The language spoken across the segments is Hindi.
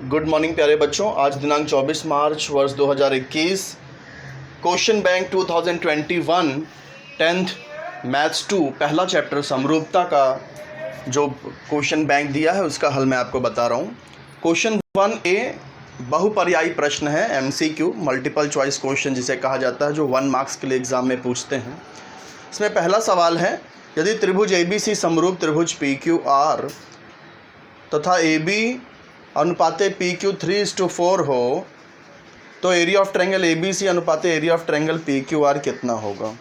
गुड मॉर्निंग प्यारे बच्चों। आज दिनांक 24 मार्च वर्ष 2021 क्वेश्चन बैंक 2021 10th मैथ्स 2 पहला चैप्टर समरूपता का जो क्वेश्चन बैंक दिया है उसका हल मैं आपको बता रहा हूँ। क्वेश्चन 1A बहुपर्यायी प्रश्न है, MCQ मल्टीपल चॉइस क्वेश्चन जिसे कहा जाता है, जो 1 मार्क्स के लिए एग्ज़ाम में पूछते हैं। इसमें पहला सवाल है, यदि त्रिभुज ABC समरूप त्रिभुज PQR तथा AB अनुपाते PQ 3:4 हो तो एरिया ऑफ ट्रायंगल ABC अनुपाते एरिया ऑफ ट्रायंगल PQR कितना होगा।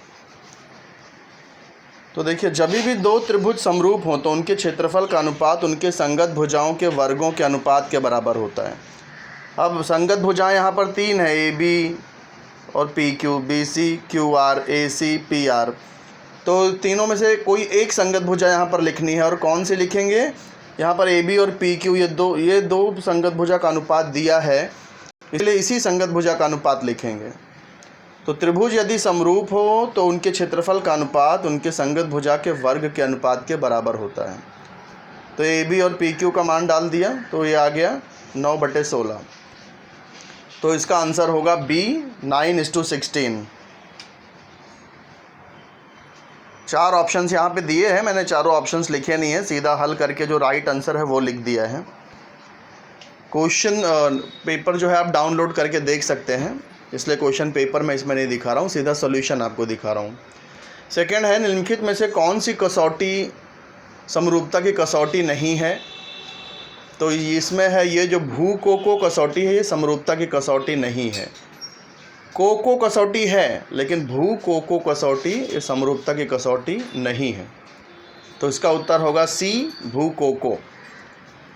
तो देखिए, जब भी दो त्रिभुज समरूप हों तो उनके क्षेत्रफल का अनुपात उनके संगत भुजाओं के वर्गों के अनुपात के बराबर होता है। अब संगत भुजाएं यहाँ पर 3 है, AB और PQ, BC QR, AC PR। तो तीनों में से कोई एक संगत भुजा यहाँ पर लिखनी है, और कौन सी लिखेंगे। यहाँ पर AB और PQ ये दो संगत भुजा का अनुपात दिया है, इसलिए इसी संगत भुजा का अनुपात लिखेंगे। तो त्रिभुज यदि समरूप हो तो उनके क्षेत्रफल का अनुपात उनके संगत भुजा के वर्ग के अनुपात के बराबर होता है। तो AB और PQ का मान डाल दिया तो ये आ गया 9/16। तो इसका आंसर होगा B 9:16। 4 ऑप्शंस यहाँ पे दिए हैं, मैंने चारों ऑप्शंस लिखे नहीं है, सीधा हल करके जो राइट आंसर है वो लिख दिया है। क्वेश्चन पेपर जो है आप डाउनलोड करके देख सकते हैं, इसलिए क्वेश्चन पेपर मैं इसमें नहीं दिखा रहा हूँ, सीधा सॉल्यूशन आपको दिखा रहा हूँ। सेकंड है, निम्नलिखित में से कौन सी कसौटी समरूपता की कसौटी नहीं है। तो इसमें है ये जो भू कोको कसौटी है, ये समरूपता की कसौटी नहीं है। कोको कसौटी है लेकिन भू कोको कसौटी ये समरूपता की कसौटी नहीं है। तो इसका उत्तर होगा C भू कोको।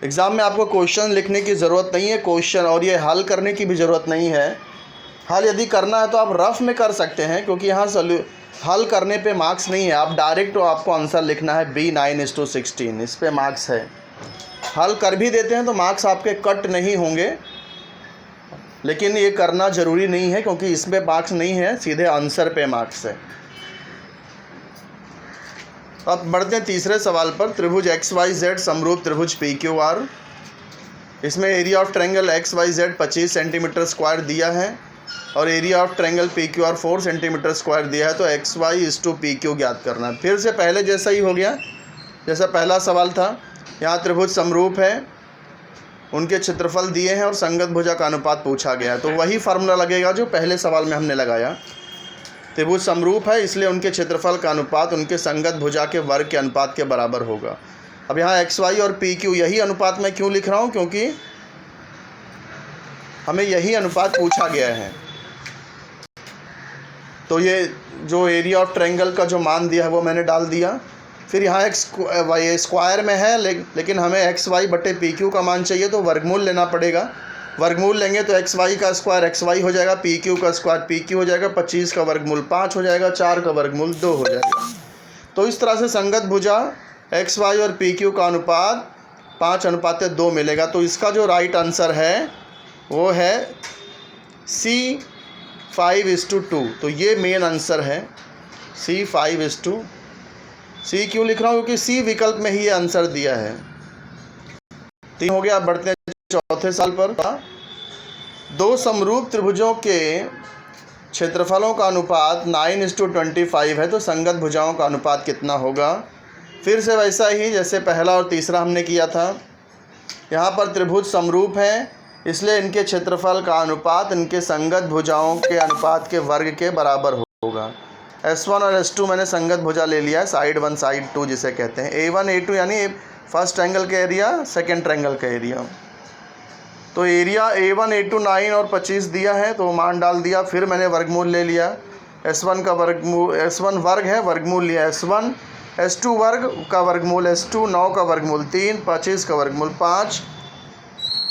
एग्ज़ाम में आपको क्वेश्चन लिखने की ज़रूरत नहीं है, क्वेश्चन और ये हल करने की भी ज़रूरत नहीं है। हल यदि करना है तो आप रफ में कर सकते हैं, क्योंकि यहाँ हल करने पे मार्क्स नहीं है। आप डायरेक्ट आपको आंसर लिखना है B 9:16, इस पे मार्क्स है। हल कर भी देते हैं तो मार्क्स आपके कट नहीं होंगे, लेकिन ये करना ज़रूरी नहीं है, क्योंकि इसमें मार्क्स नहीं है, सीधे आंसर पे मार्क्स है। अब बढ़ते हैं तीसरे सवाल पर। त्रिभुज XYZ समरूप त्रिभुज PQR, इसमें area of triangle XYZ 25 centimetre square दिया है और area of triangle PQR 4 centimetre square दिया है। तो XY/PQ ज्ञात करना है। फिर से पहले जैसा ही हो गया, जैसा पहला सवाल था। यहाँ त्रिभुज समरूप है, उनके क्षेत्रफल दिए हैं और संगत भुजा का अनुपात पूछा गया है, तो वही फार्मूला लगेगा जो पहले सवाल में हमने लगाया। त्रिभुज समरूप है इसलिए उनके क्षेत्रफल का अनुपात उनके संगत भुजा के वर्ग के अनुपात के बराबर होगा। अब यहाँ XY और PQ यही अनुपात मैं क्यों लिख रहा हूँ, क्योंकि हमें यही अनुपात पूछा गया है। तो ये जो एरिया ऑफ ट्रायंगल का जो मान दिया है वो मैंने डाल दिया। फिर यहाँ स्क्वायर में है, लेकिन हमें XY/PQ का मान चाहिए, तो वर्गमूल लेना पड़ेगा। वर्गमूल लेंगे तो XY का स्क्वायर XY हो जाएगा, PQ का स्क्वायर PQ हो जाएगा, 25 का वर्गमूल 5 हो जाएगा, 4 का वर्गमूल 2 हो जाएगा। तो इस तरह से संगत भुजा XY और PQ का अनुपात 5:2 मिलेगा। तो इसका जो राइट आंसर है वो है C 5:2। तो ये मेन आंसर है C 5:2। C क्यों लिख रहा हूँ, क्योंकि C विकल्प में ही ये आंसर दिया है। 3 हो गया। बढ़ते हैं चौथे साल पर। दो समरूप त्रिभुजों के क्षेत्रफलों का अनुपात 9:25 है, तो संगत भुजाओं का अनुपात कितना होगा। फिर से वैसा ही जैसे पहला और तीसरा हमने किया था। यहाँ पर त्रिभुज समरूप हैं इसलिए इनके क्षेत्रफल का अनुपात इनके संगत भुजाओं के अनुपात के वर्ग के बराबर होगा। S1 और S2 मैंने संगत भुजा ले लिया है, साइड 1 साइड 2 जिसे कहते हैं। A1 A2 यानी फर्स्ट ट्रायंगल का एरिया, सेकंड ट्रायंगल का एरिया। तो एरिया A1 A2 9 और 25 दिया है, तो मान डाल दिया। फिर मैंने वर्गमूल ले लिया। S1 का वर्गमूल, S1 वर्ग है, वर्गमूल लिया S1, S2 वर्ग का वर्गमूल S2, 9 का वर्गमूल 3, 25 का वर्गमूल 5।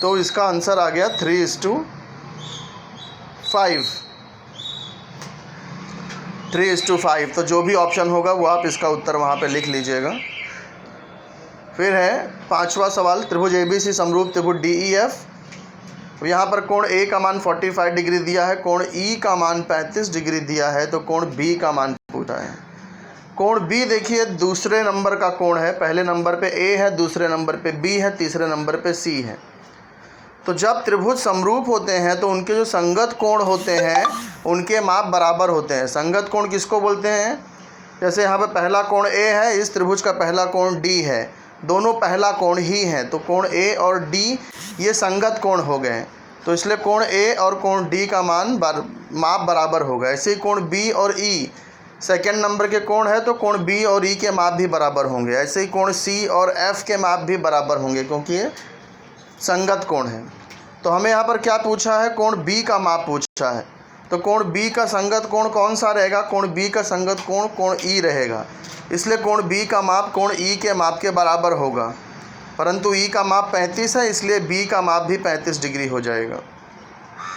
तो इसका आंसर आ गया 3:5। 3:5। तो जो भी ऑप्शन होगा वो आप इसका उत्तर वहाँ पे लिख लीजिएगा। फिर है पांचवा सवाल। त्रिभुज ABC समरूप त्रिभुज DEF, यहाँ पर कोण A का मान 45 डिग्री दिया है, कोण E का मान 35 डिग्री दिया है, तो कोण B का मान पूछा है। कोण B देखिए दूसरे नंबर का कोण है, पहले नंबर पे A है, दूसरे नंबर पे B है, तीसरे नंबर पे C है। तो जब त्रिभुज समरूप होते हैं तो उनके जो संगत कोण होते हैं उनके माप बराबर होते हैं। संगत कोण किसको बोलते हैं? जैसे यहाँ पे पहला कोण ए है, इस त्रिभुज का पहला कोण डी है, दोनों पहला कोण ही हैं, तो कोण ए और डी ये संगत कोण हो गए। तो इसलिए कोण ए और कोण डी का माप बराबर होगा। ऐसे ही कोण बी और ई सेकेंड नंबर के कोण है, तो कोण बी और ई के माप भी बराबर होंगे। ऐसे ही कोण सी और एफ के माप भी बराबर होंगे, क्योंकि ये संगत कोण है। तो हमें यहाँ पर क्या पूछा है? कोण बी का माप पूछा है। तो कोण बी का संगत कोण कौन सा रहेगा? कोण बी का संगत कोण कोण ई रहेगा। इसलिए कोण बी का माप कोण ई के माप के बराबर होगा, परंतु ई का माप 35 है, इसलिए बी का माप भी 35 डिग्री हो जाएगा।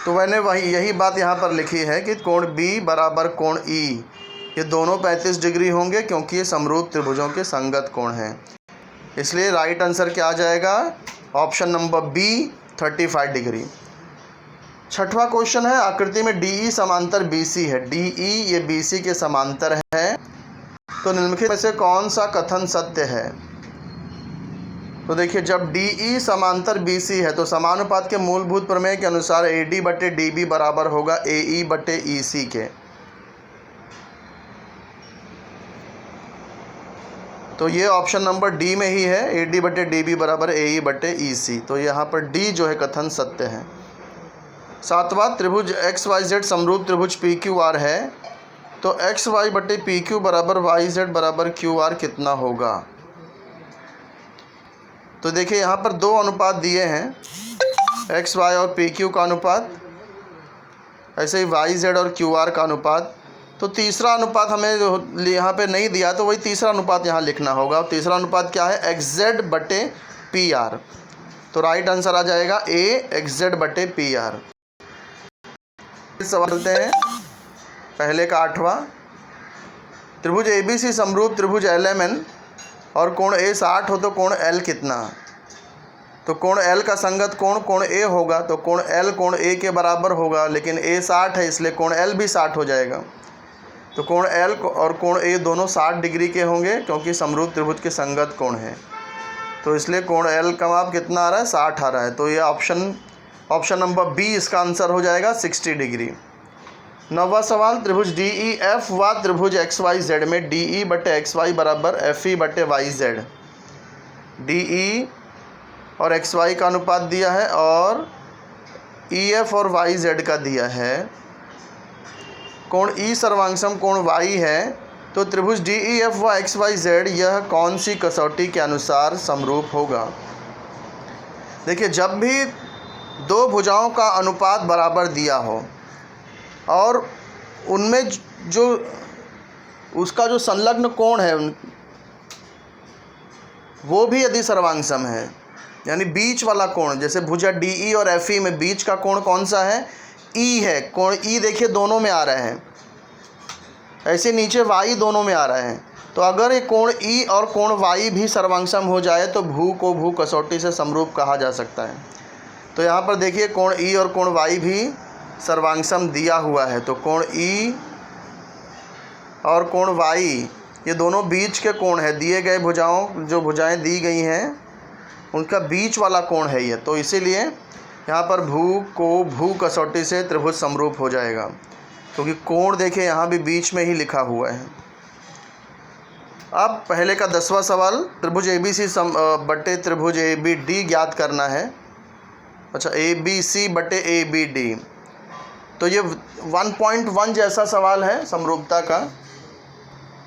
तो मैंने यही बात यहाँ पर लिखी है कि कोण बी बराबर कोण ई, ये दोनों 35 डिग्री होंगे, क्योंकि ये समरूप त्रिभुजों के संगत कोण हैं। इसलिए राइट आंसर क्या आ जाएगा? ऑप्शन नंबर बी 35 डिग्री। छठवां क्वेश्चन है, आकृति में DE समांतर BC है। DE ये BC के समांतर है, तो निम्नलिखित में से कौन सा कथन सत्य है? तो देखिए, जब DE समांतर BC है तो समानुपात के मूलभूत प्रमेय के अनुसार AD बटे DB बराबर होगा AE बटे EC के। तो ये ऑप्शन नंबर डी में ही है, AD बटे DB बराबर AE बटे EC। तो यहाँ पर डी जो है कथन सत्य है। सातवां, त्रिभुज XYZ समरूप त्रिभुज PQR है, तो XY बटे PQ बराबर YZ बराबर QR कितना होगा? तो देखिए, यहाँ पर दो अनुपात दिए हैं, XY और PQ का अनुपात, ऐसे ही YZ और QR का अनुपात। तो तीसरा अनुपात हमें यहाँ पे नहीं दिया, तो वही तीसरा अनुपात यहाँ लिखना होगा। और तीसरा अनुपात क्या है? XZ बटे PR। तो राइट आंसर आ जाएगा A XZ बटे PR। सवाल करते हैं पहले का 8वां, त्रिभुज ABC समरूप त्रिभुज LMN और कोण A 60 हो तो कोण L कितना? तो कोण L का संगत कोण कोण A होगा, तो कोण L कोण A के बराबर होगा, लेकिन A 60 है, इसलिए कोण L भी 60 हो जाएगा। तो कोण L और कोण A दोनों 60 डिग्री के होंगे, क्योंकि समरूप त्रिभुज के संगत कोण है। तो इसलिए कोण L का माप कितना आ रहा है? 60 आ रहा है। तो ये ऑप्शन नंबर बी इसका आंसर हो जाएगा 60 डिग्री। 9वां सवाल, त्रिभुज DEF व त्रिभुज XYZ में DE बटे XY बराबर FE बटे YZ। DE और XY का अनुपात दिया है और EF और YZ का दिया है। कोण E सर्वांगसम कोण Y है, तो त्रिभुज DEF व XYZ यह कौन सी कसौटी के अनुसार समरूप होगा? देखिए, जब भी दो भुजाओं का अनुपात बराबर दिया हो और उनमें जो उसका जो संलग्न कोण है वो भी यदि सर्वांगसम है, यानी बीच वाला कोण, जैसे भुजा DE और FE में बीच का कोण कौन सा है? E है। कोण E देखिए दोनों में आ रहे हैं, ऐसे नीचे Y दोनों में आ रहे हैं। तो अगर ये कोण E और कोण Y भी सर्वांगसम हो जाए तो भू को भू कसौटी से समरूप कहा जा सकता है। तो यहाँ पर देखिए, कोण E और कोण Y भी सर्वांगसम दिया हुआ है, तो कोण E और कोण Y ये दोनों बीच के कोण है। दिए गए जो भुजाएं दी गई हैं उनका बीच वाला कोण है ये, तो इसीलिए यहाँ पर भू को भू कसौटी से त्रिभुज समरूप हो जाएगा, क्योंकि कोण देखिए यहाँ भी बीच में ही लिखा हुआ है। अब पहले का 10वां सवाल, त्रिभुज ABC बटे त्रिभुज ABD ज्ञात करना है। अच्छा, ABC बटे ABD, तो ये 1.1 जैसा सवाल है समरूपता का।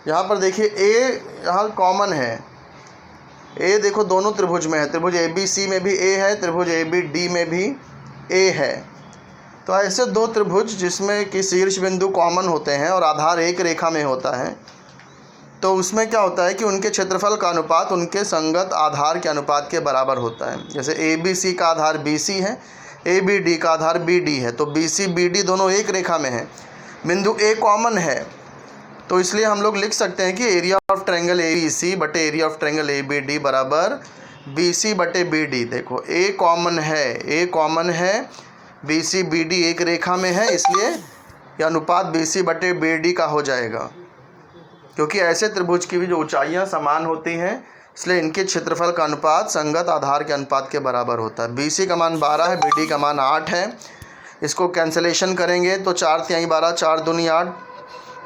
यहाँ पर देखिए A यहाँ कॉमन है, A देखो दोनों त्रिभुज में है, त्रिभुज ABC में भी A है, त्रिभुज ABD में भी A है। तो ऐसे दो त्रिभुज जिसमें कि शीर्ष बिंदु कॉमन होते हैं और आधार एक रेखा में होता है, तो उसमें क्या होता है कि उनके क्षेत्रफल का अनुपात उनके संगत आधार के अनुपात के बराबर होता है। जैसे ABC का आधार BC है, ABD का आधार BD है, तो BC BD दोनों एक रेखा में है, बिंदु A कॉमन है, तो इसलिए हम लोग लिख सकते हैं कि एरिया ऑफ ट्रायंगल ABC बटे एरिया ऑफ ट्रायंगल ABD बराबर BC बटे BD। देखो A कॉमन है, BC BD एक रेखा में है, इसलिए यह अनुपात BC बटे BD का हो जाएगा, क्योंकि ऐसे त्रिभुज की भी जो ऊंचाइयां समान होती हैं इसलिए इनके क्षेत्रफल का अनुपात संगत आधार के अनुपात के बराबर होता है। BC का मान 12 है, BD का मान 8 है। इसको कैंसलेशन करेंगे तो 4 तिहाई 12, 4 दूनी 8,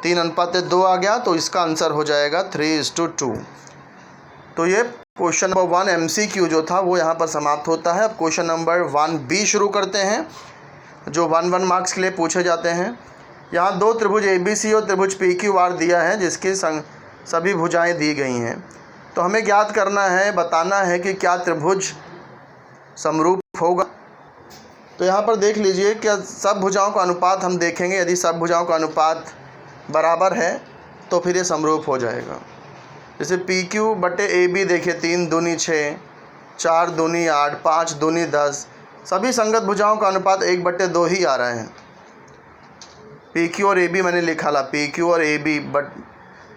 3:2 आ गया, तो इसका आंसर हो जाएगा 3:2। तो ये क्वेश्चन नंबर 1 MCQ जो था वो यहाँ पर समाप्त होता है। अब क्वेश्चन नंबर 1B शुरू करते हैं, जो 1 मार्क्स के लिए पूछे जाते हैं। यहाँ दो त्रिभुज ABC और त्रिभुज PQR दिया है, जिसकी सभी भुजाएं दी गई हैं। तो हमें ज्ञात करना है, बताना है कि क्या त्रिभुज समरूप होगा। तो यहाँ पर देख लीजिए, क्या सब भुजाओं का अनुपात हम देखेंगे। यदि सब भुजाओं का अनुपात बराबर है तो फिर ये समरूप हो जाएगा। जैसे PQ बटे AB देखिए, 3 दूनी 6, 4 दूनी 8, 5 दूनी 10, सभी संगत भुजाओं का अनुपात 1/2 ही आ रहा है। PQ और AB मैंने लिखा ला, PQ और AB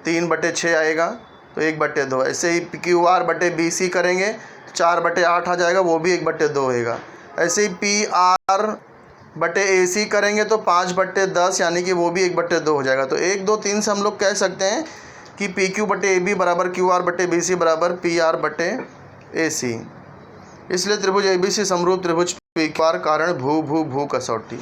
3/6 आएगा, तो 1/2। ऐसे ही QR बटे BC करेंगे, 4/8 आ जाएगा, वो भी 1/2 होएगा। ऐसे ही PR बटे AC करेंगे तो 5/10, यानी कि वो भी 1/2 हो जाएगा। तो 1, 2, 3 से हम लोग कह सकते हैं कि PQ बटे AB बराबर QR बटे BC बराबर PR बटे AC। इसलिए त्रिभुज ABC समरूप त्रिभुज PQR, कारण भू भू भू कसौटी।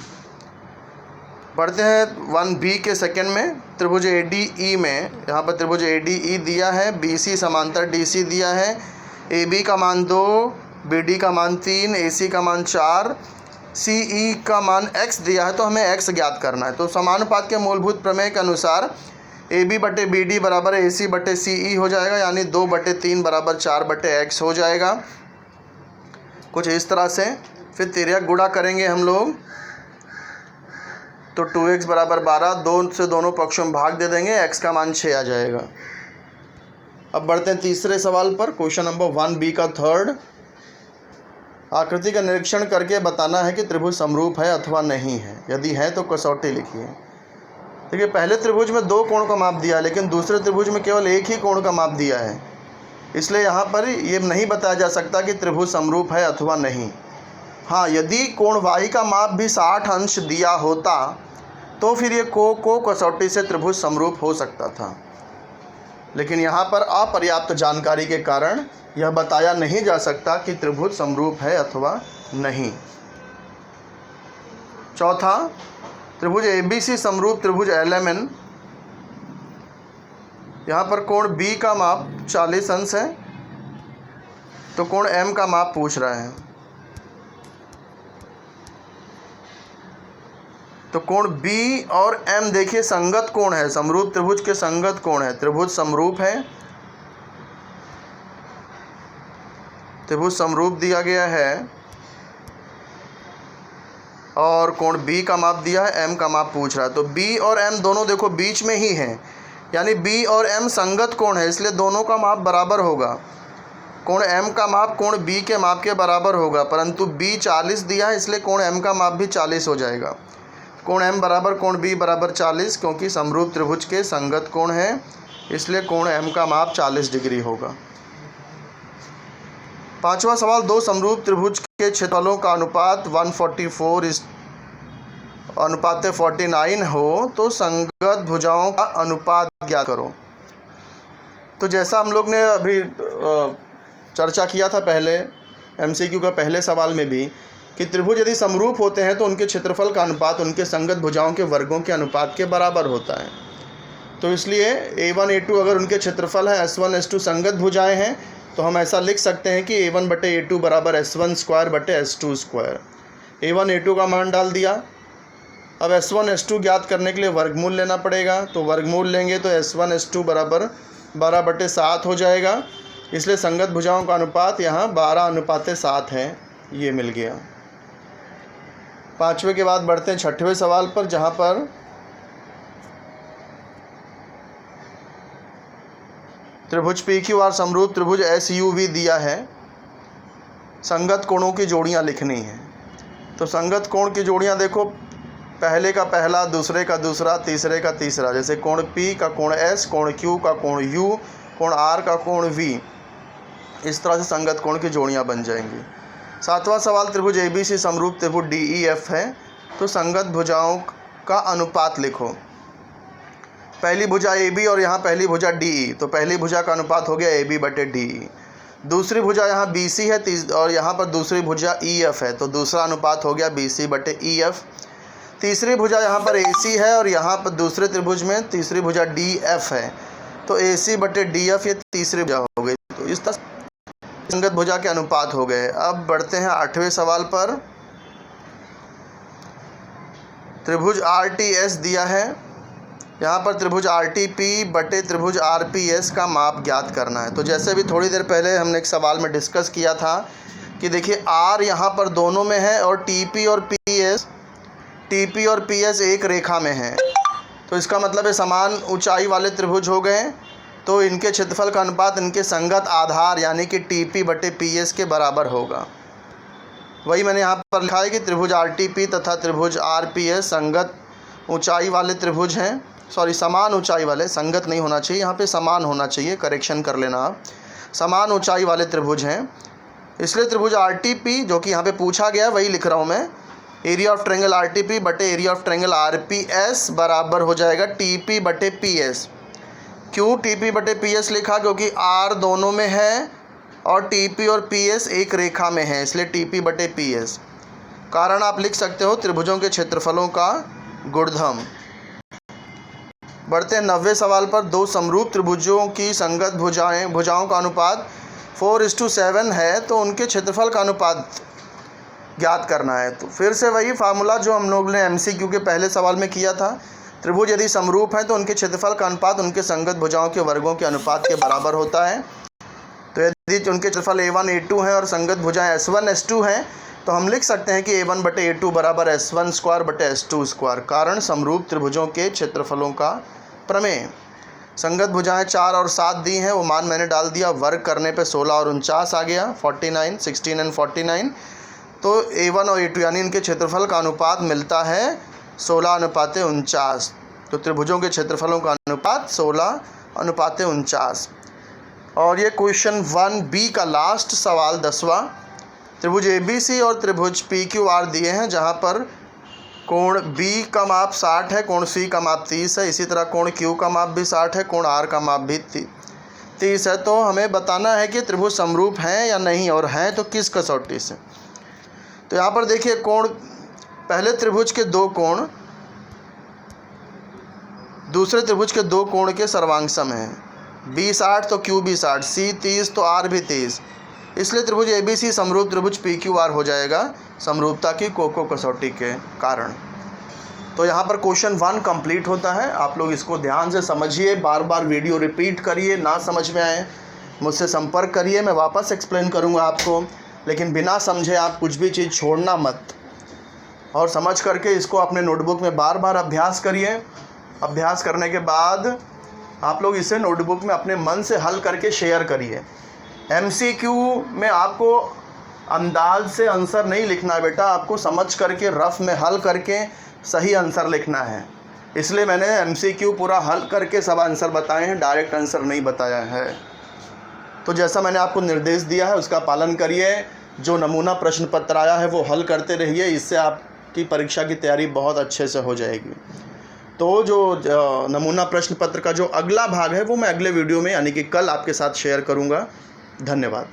बढ़ते हैं 1B के सेकंड में, त्रिभुज ADE में। यहाँ पर त्रिभुज ADE दिया है, BC समांतर DC दिया है, AB का मान 2, BD का मान 3, AC का मान 4, CE का मान x दिया है, तो हमें x ज्ञात करना है। तो समानुपात के मूलभूत प्रमेय के अनुसार AB बटे BD बराबर AC बटे CE हो जाएगा, यानी 2/3 बराबर 4/x हो जाएगा, कुछ इस तरह से। फिर तिर्यक गुणा करेंगे हम लोग, तो 2x बराबर 12, 2 से दोनों पक्षों में भाग दे देंगे, x का मान 6 आ जाएगा। अब बढ़ते हैं तीसरे सवाल पर, क्वेश्चन नंबर 1B का थर्ड। आकृति का निरीक्षण करके बताना है कि त्रिभुज समरूप है अथवा नहीं है। यदि है तो कसौटी लिखिए। देखिए, पहले त्रिभुज में 2 कोण का माप दिया है, लेकिन दूसरे त्रिभुज में केवल 1 ही कोण का माप दिया है। इसलिए यहाँ पर ये नहीं बताया जा सकता कि त्रिभुज समरूप है अथवा नहीं। हाँ, यदि कोण y का माप भी 60 अंश दिया होता तो फिर ये को कसौटी से त्रिभुज समरूप हो सकता था, लेकिन यहाँ पर अपर्याप्त जानकारी के कारण यह बताया नहीं जा सकता कि त्रिभुज समरूप है अथवा नहीं। चौथा, त्रिभुज ABC समरूप त्रिभुज LMN। यहाँ पर कोण B का माप 40 अंश है, तो कोण M का माप पूछ रहा है। तो कोण B और M देखिए संगत कोण है, समरूप त्रिभुज के संगत कोण है, त्रिभुज समरूप है, त्रिभुज समरूप दिया गया है, और कोण B का माप दिया है, M का माप पूछ रहा है। तो B और M दोनों देखो बीच में ही हैं, यानी B और M संगत कोण है, इसलिए दोनों का माप बराबर होगा। कोण M का माप कोण B के माप के बराबर होगा, परंतु B 40 दिया है, इसलिए कोण M का माप भी 40 हो जाएगा। कोण M बराबर कोण B बराबर 40, क्योंकि समरूप त्रिभुज के संगत कोण है, इसलिए कोण M का माप 40 डिग्री होगा। पांचवा सवाल, दो समरूप त्रिभुज के क्षेत्रफलों का अनुपात 144 अनुपात 49 हो तो संगत भुजाओं का अनुपात ज्ञात करो। तो जैसा हम लोग ने अभी चर्चा किया था पहले MCQ का पहले सवाल में भी, कि त्रिभुज यदि समरूप होते हैं तो उनके क्षेत्रफल का अनुपात उनके संगत भुजाओं के वर्गों के अनुपात के बराबर होता है। तो इसलिए A1 A2 अगर उनके क्षेत्रफल है, S1 S2 संगत भुजाएं हैं, तो हम ऐसा लिख सकते हैं कि A1 बटे A2 बराबर S1 स्क्वायर बटे S2 स्क्वायर। A1 A2 का मान डाल दिया। अब S1 S2 ज्ञात करने के लिए वर्गमूल लेना पड़ेगा, तो वर्गमूल लेंगे तो S1 S2 बराबर 12/7 हो जाएगा। इसलिए संगत भुजाओं का अनुपात यहाँ 12:7 है, ये मिल गया। पाँचवें के बाद बढ़ते हैं छठवें सवाल पर, जहाँ पर त्रिभुज PQR समरूप त्रिभुज SUV दिया है, संगत कोणों की जोड़ियाँ लिखनी हैं। तो संगत कोण की जोड़ियाँ देखो, पहले का पहला, दूसरे का दूसरा, तीसरे का तीसरा। जैसे कोण P का कोण S, कोण Q का कोण U, कोण R का कोण V, इस तरह से संगत कोण की जोड़ियाँ बन जाएंगी। सातवां सवाल, त्रिभुज ABC समरूप त्रिभुज DEF है, तो संगत भुजाओं का अनुपात लिखो। पहली भुजा AB और यहाँ पहली भुजा DE, तो पहली भुजा का अनुपात हो गया AB बटे DE। दूसरी भुजा यहाँ BC है और यहाँ पर दूसरी भुजा EF है, तो दूसरा अनुपात हो गया BC बटे EF। तीसरी भुजा यहाँ पर AC है और यहाँ पर दूसरे त्रिभुज में तीसरी भुजा DF है, तो AC बटे DF ये तीसरी भुजा हो गई। तो इस तरह संगत भुजा के अनुपात हो गए। अब बढ़ते हैं 8वें सवाल पर। त्रिभुज RTS दिया है, यहाँ पर त्रिभुज RTP बटे त्रिभुज RPS का माप ज्ञात करना है। तो जैसे भी थोड़ी देर पहले हमने एक सवाल में डिस्कस किया था कि देखिए R यहाँ पर दोनों में है और TP और PS एक रेखा में है, तो इसका मतलब है समान ऊंचाई वाले त्रिभुज हो गए, तो इनके क्षेत्रफल का अनुपात इनके संगत आधार यानी कि TP बटे PS के बराबर होगा। वही मैंने यहाँ पर लिखा है कि त्रिभुज RTP तथा त्रिभुज RPS संगत ऊंचाई वाले त्रिभुज हैं, समान ऊंचाई वाले, संगत नहीं होना चाहिए, यहाँ पे समान होना चाहिए, करेक्शन कर लेना आप, समान ऊंचाई वाले त्रिभुज हैं। इसलिए त्रिभुज RTP जो कि यहाँ पे पूछा गया वही लिख रहा हूँ मैं, एरिया ऑफ ट्रायंगल RTP बटे एरिया ऑफ ट्रायंगल RPS बराबर हो जाएगा TP बटे PS। क्यों TP बटे PS लिखा? क्योंकि R दोनों में है और TP और PS एक रेखा में है, इसलिए TP बटे PS। कारण आप लिख सकते हो त्रिभुजों के क्षेत्रफलों का गुणधर्म। बढ़ते हैं 90वें सवाल पर। दो समरूप त्रिभुजों की संगत भुजाओं का अनुपात 4:7 है, तो उनके क्षेत्रफल का अनुपात ज्ञात करना है। तो फिर से वही फार्मूला जो हम लोग ने MCQ के पहले सवाल में किया था, त्रिभुज यदि समरूप हैं तो उनके क्षेत्रफल का अनुपात उनके संगत भुजाओं के वर्गों के अनुपात के बराबर होता है। तो यदि उनके क्षेत्रफल A1 A2 हैं और संगत भुजाएं S1 S2 हैं, तो हम लिख सकते हैं कि A1 बटे A2 बराबर S1 स्क्वायर बटे S2 स्क्वायर। कारण समरूप त्रिभुजों के क्षेत्रफलों का प्रमेय। संगत भुजाएं 4 और 7 दी हैं, वो मान मैंने डाल दिया, वर्ग करने पे 16 और 49 आ गया, 49, 16 एंड 49। तो A1 और A2 यानी इनके क्षेत्रफल का अनुपात मिलता है 16:49। तो त्रिभुजों के क्षेत्रफलों का अनुपात 16:49। और ये क्वेश्चन 1B का लास्ट सवाल 10वां। त्रिभुज ABC और त्रिभुज PQR दिए हैं, जहाँ पर कोण B का माप 60 है, कोण C का माप 30 है, इसी तरह कोण Q का माप भी 60 है, कोण R का माप भी 30 है। तो हमें बताना है कि त्रिभुज समरूप हैं या नहीं, और हैं तो किस कसौटी से। तो यहाँ पर देखिए कोण, पहले त्रिभुज के दो कोण दूसरे त्रिभुज के दो कोण के सर्वांग सम हैं। B 60 तो Q भी 60, C 30 तो R भी 30, इसलिए त्रिभुज ABC समरूप त्रिभुज PQR हो जाएगा समरूपता की कोको कसौटी के कारण। तो यहाँ पर क्वेश्चन 1 कंप्लीट होता है। आप लोग इसको ध्यान से समझिए, बार बार वीडियो रिपीट करिए, ना समझ में आए मुझसे संपर्क करिए, मैं वापस एक्सप्लेन करूँगा आपको, लेकिन बिना समझे आप कुछ भी चीज़ छोड़ना मत, और समझ करके इसको अपने नोटबुक में बार बार अभ्यास करिए। अभ्यास करने के बाद आप लोग इसे नोटबुक में अपने मन से हल करके शेयर करिए। MCQ में आपको अंदाज से आंसर नहीं लिखना है बेटा, आपको समझ करके रफ में हल करके सही आंसर लिखना है। इसलिए मैंने MCQ पूरा हल करके सब आंसर बताए हैं, डायरेक्ट आंसर नहीं बताया है। तो जैसा मैंने आपको निर्देश दिया है उसका पालन करिए। जो नमूना प्रश्न पत्र आया है वो हल करते रहिए, इससे आपकी परीक्षा की तैयारी बहुत अच्छे से हो जाएगी। तो जो नमूना प्रश्न पत्र का जो अगला भाग है वो मैं अगले वीडियो में यानी कि कल आपके साथ शेयर करूंगा। धन्यवाद।